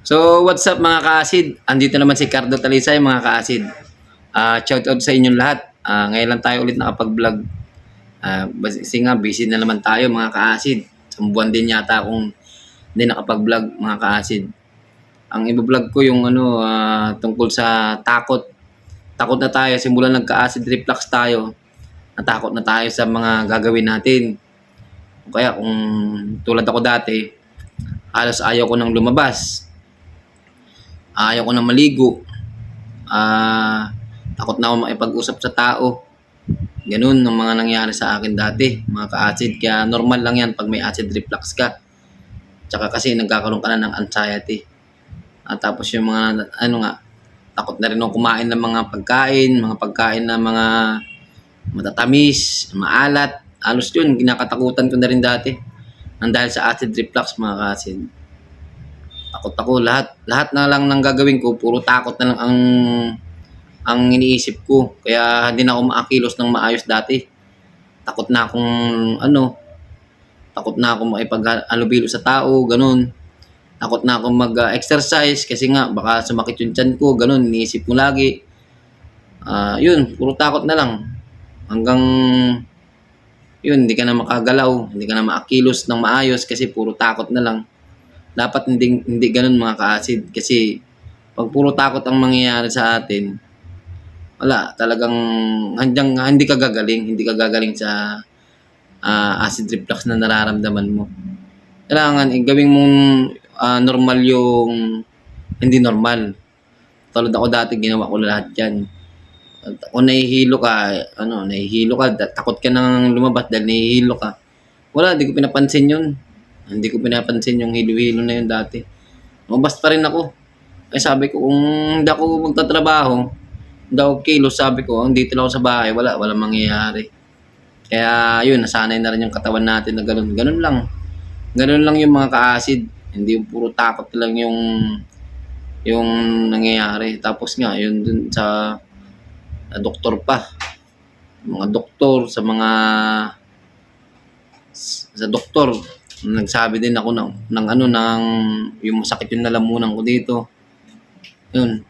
So, what's up mga ka-acid? Andito naman si Cardo Talisay mga ka-acid. Shout out sa inyong lahat. Ngayon lang tayo ulit nakapag-vlog. Kasi nga, busy na naman tayo mga ka-acid. Isang buwan din yata akong hindi nakapag-vlog mga ka-acid. Ang i-vlog ko yung tungkol sa takot. Takot na tayo. Simulan nagka-acid reflux tayo. Natakot na tayo sa mga gagawin natin. Kaya kung tulad ako dati, halos ayaw ko nang lumabas. Ayaw ko na maligo. Takot na ako makipag-usap sa tao. Ganun ang mga nangyari sa akin dati, mga ka-acid. Kaya normal lang yan pag may acid reflux ka. Tsaka kasi nagkakaroon ka na ng anxiety. Tapos yung mga, takot na rin ako kumain ng mga pagkain na mga matatamis, maalat. Halos yun, kinakatakutan ko na rin dati. Ang dahil sa acid reflux, mga ka-acid. Takot ako, lahat na lang ng gagawin ko, puro takot na lang ang iniisip ko. Kaya hindi na ako makakilos ng maayos dati. Takot na akong takot na akong makipag-alubilo sa tao, ganun. Takot na akong mag-exercise kasi nga baka sumakit yung tiyan ko, ganun, iniisip mo lagi. Yun, puro takot na lang. Hanggang yun, hindi ka na makagalaw, hindi ka na makakilos ng maayos kasi puro takot na lang. Dapat hindi ganun mga ka-acid kasi pag puro takot ang mangyayari sa atin, wala, talagang hindi ka gagaling sa acid reflux na nararamdaman mo. Kailangan gawin mong normal yung hindi normal. Tulad ako dati, ginawa ko lahat yan. Kung nahihilo ka, takot ka nang lumabas dahil nahihilo ka. Wala, hindi ko pinapansin yun. Hindi ko pinapansin yung hilo-hilo na yun dati. Lumabas pa rin ako. Ay sabi ko, kung hindi ako magtatrabaho, hindi ako kilos, sabi ko, dito lang ako sa bahay, walang mangyayari. Kaya yun, nasanay na rin yung katawan natin na ganun. Ganun lang. Ganun lang yung mga ka-acid. Hindi yung puro takot lang yung nangyayari. Tapos nga, yun dun sa doktor pa. Mga doktor, sa doktor, nagsabi din ako ng yung masakit yung nalamunan ko dito. Yun.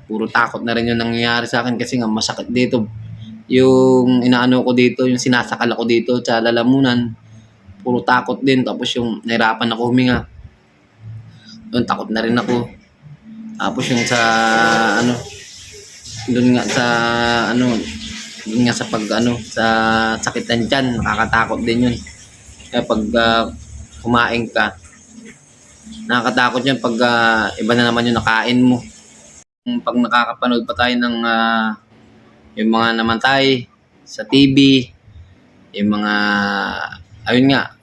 Puro takot na rin yung nangyayari sa akin kasi nga masakit dito. Yung inaano ko dito, yung sinasakal ako dito sa lalamunan, puro takot din. Tapos yung nahirapan ako huminga. Yun, takot na rin ako. Tapos yung sa doon nga sa sakit ng tiyan, nakakatakot din yun. Kaya pag kumain ka, nakakatakot yun pag iba na naman yung nakain mo. Pag nakakapanood pa tayo ng yung mga namatay sa TV, yung mga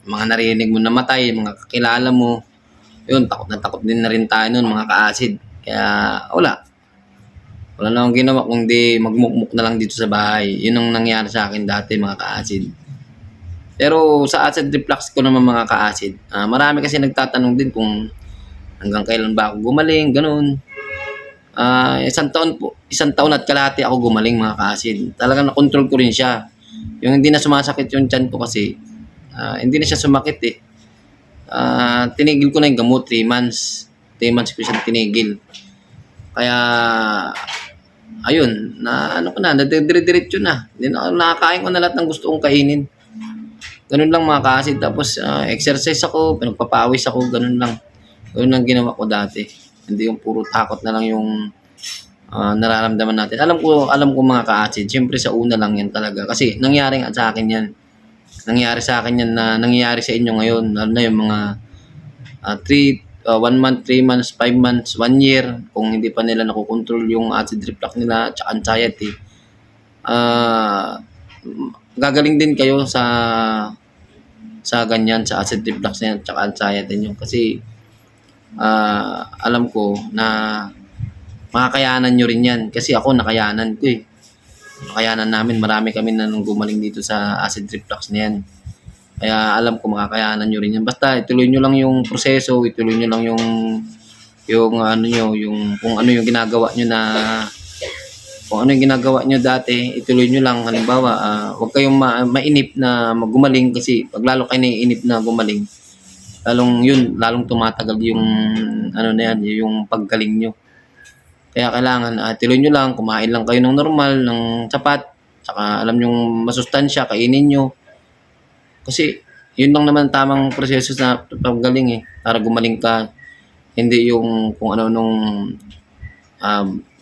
mga narinig mo namatay, mga kakilala mo, yun, takot din na rin tayo nun mga ka-acid. Kaya wala na akong ginawa kundi magmukmuk na lang dito sa bahay. Yun ang nangyari sa akin dati mga ka-acid. Pero sa acid reflux ko naman mga ka-acid, marami kasi nagtatanong din kung hanggang kailan ba ako gumaling, ganun. Isang taon at kalahati ako gumaling mga ka-acid. Talagang na-control ko rin siya. Yung hindi na sumasakit yung tiyan ko kasi, hindi na siya sumakit eh. Tinigil ko na yung gamot, 3 months. 3 months ko siya tinigil. Kaya, ayun, nadire-diretso na. Nakakain ko na lahat ng gusto kong kainin. Ganun lang mga ka-acid. Tapos, exercise ako, pinagpapawis ako, ganun lang. Ganun lang ginawa ko dati. Hindi yung puro takot na lang yung nararamdaman natin. Alam ko mga ka-acid, siyempre sa una lang yan talaga. Kasi nangyari nga sa akin yan. Nangyari sa akin yan na nangyayari sa inyo ngayon. Lalo na yung mga 1 month, 3 months, 5 months, 1 year. Kung hindi pa nila nakokontrol yung acid reflux nila at anxiety. Gagaling din kayo sa ganyan, sa acid reflux na yan at anxiety nyo. Kasi alam ko na makakayanan nyo rin yan. Kasi ako nakayanan ko eh. Nakayanan namin, marami kami na nung gumaling dito sa acid reflux na yan. Kaya alam ko makakayanan nyo rin yan. Basta ituloy nyo lang yung proseso, ituloy nyo lang yung kung ano yung ginagawa nyo dati, ituloy nyo lang. Halimbawa, huwag kayong mainip na gumaling kasi pag lalo kayo naiinip na gumaling, lalong tumatagal yung ano na yan, yung paggaling nyo. Kaya kailangan tuloy nyo lang, kumain lang kayo ng normal, ng sapat, saka alam yung masustansya, kainin nyo. Kasi yun lang naman tamang proseso sa paggaling para gumaling ka. Hindi yung kung ano nung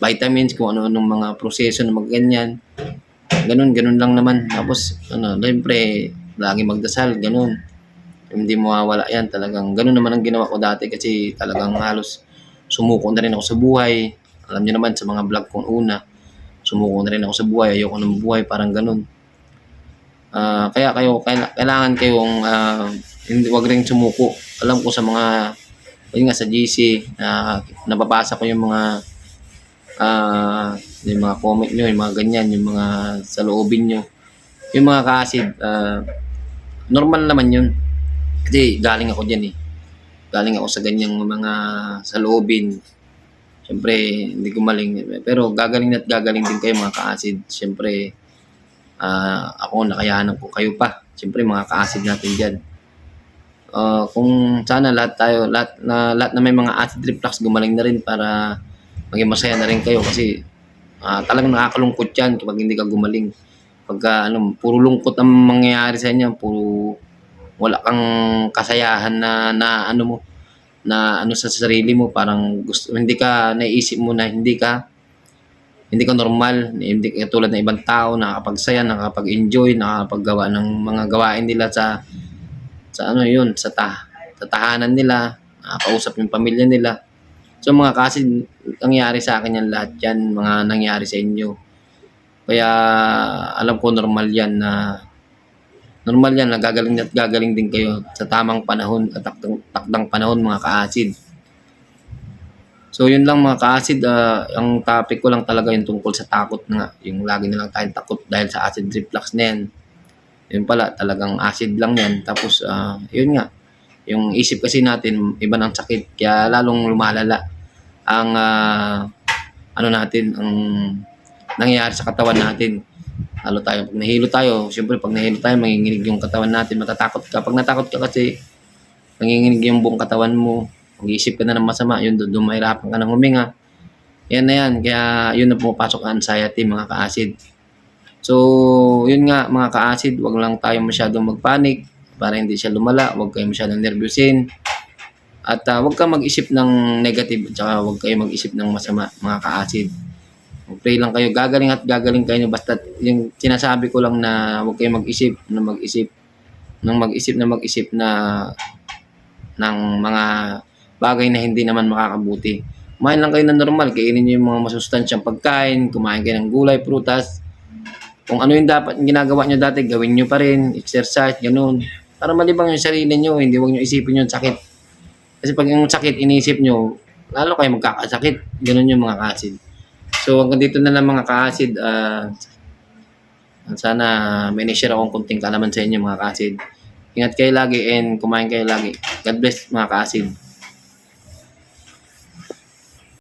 vitamins, kung ano nung mga proseso na magganyan. Ganun lang naman. Tapos, siyempre, lagi magdasal, ganun. Hindi mawawala yan talagang. Ganun naman ang ginawa ko dati kasi talagang halos sumuko na rin ako sa buhay. Alam niyo naman sa mga vlog kong una, sumuko na rin ako sa buhay. Ayoko ng buhay, parang ganun. Kaya kailangan kayong wag ring sumuko. Alam ko sa mga, yun nga sa GC, nababasa ko yung mga comment nyo, yung mga ganyan, yung mga sa loobin nyo. Yung mga ka-acid, normal naman yun. Kasi galing ako dyan Galing ako sa ganyang mga sa loobin. Siyempre, hindi gumaling. Pero gagaling din kayo mga ka-acid. Siyempre, ako nakayanan ko kayo pa. Siyempre, mga ka-acid natin dyan. Kung sana lahat na may mga acid reflux gumaling na rin para maging masaya na rin kayo kasi talagang nakakalungkot yan kapag hindi ka gumaling. Pagka puro lungkot ang mangyayari sa inyo, puro wala kang kasayahan na sa sarili mo, parang hindi ka naiisip mo na hindi ka normal, hindi ka tulad ng ibang tao nakakapagsaya, nakakapag-enjoy, nakakapaggawa ng mga gawain nila sa tahanan nila, nakakausap yung pamilya nila. So mga kasi nangyari sa akin yan lahat yan, mga nangyari sa inyo. Kaya alam ko normal yan na gagaling din kayo sa tamang panahon at takdang panahon mga ka-acid. So yun lang mga ka-acid, ang topic ko lang talaga yung tungkol sa takot nga, yung lagi na lang tayong takot dahil sa acid reflux na yan. Yun pala, talagang acid lang yan. Tapos yun nga, yung isip kasi natin iba ng sakit kaya lalong lumalala ang ang nangyayari sa katawan natin. Lalo tayo pag nahilo tayo, siyempre pag nahilo tayo manginginig yung katawan natin, matatakot ka. Pag natakot ka kasi nanginginig yung buong katawan mo, mag-iisip ka na ng masama, yun doon mahirapan ka ng huminga. Yan na yan, kaya yun na pumapasok ang anxiety mga ka-acid. So yun nga mga ka-acid, wag lang tayo masyadong magpanik para hindi siya lumala, wag kayo masyadong nervyusin. At wag kang mag-isip ng negative at saka wag kayo mag-isip ng masama mga ka-acid. Pray lang kayo, gagaling kayo basta yung sinasabi ko lang na wag kayo mag-isip na ng mga bagay na hindi naman makakabuti. Kumain lang kayo ng normal, kainin niyo yung mga masustansyang pagkain, kumain kayo ng gulay, prutas. Kung ano yung dapat ginagawa niyo dati, gawin niyo pa rin, exercise, ganun. Para malibang yung sarili niyo, hindi wag niyo isipin yung sakit. Kasi pag yung sakit iniisip nyo, lalo kayo magkakasakit. Ganun yung mga ka-acid. So hanggang dito na lang mga ka-acid. Sana may na-share akong kunting kalaman sa inyo mga ka-acid. Ingat kayo lagi and kumain kayo lagi. God bless mga ka-acid.